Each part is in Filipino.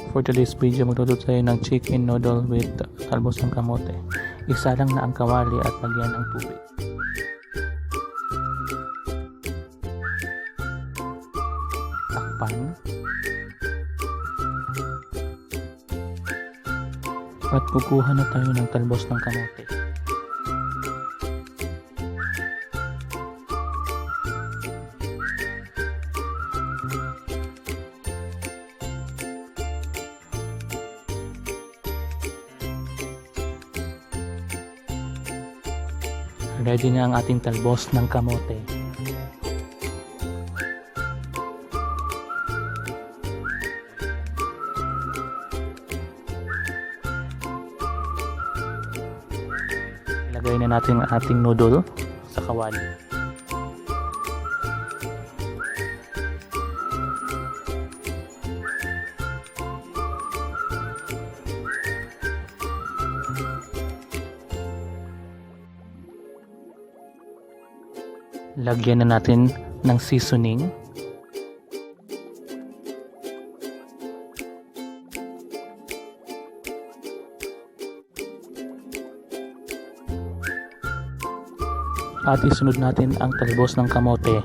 For today's video, magluto tayo ng chicken noodle with talbos ng kamote. Isa lang na ang kawali at lagyan ng tubig. Takpan. At kukuha na tayo ng talbos ng kamote. Ready na ang ating talbos ng kamote. Ilagay na natin ang ating noodle sa kawali. Lagyan na natin ng seasoning. At isunod natin ang talbos ng kamote.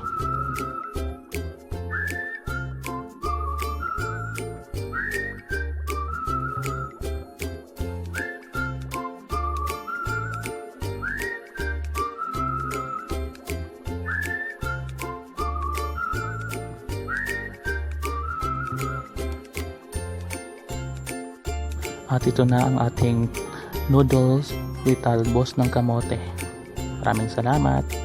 At ito na ang ating noodles with talbos ng kamote. Maraming salamat!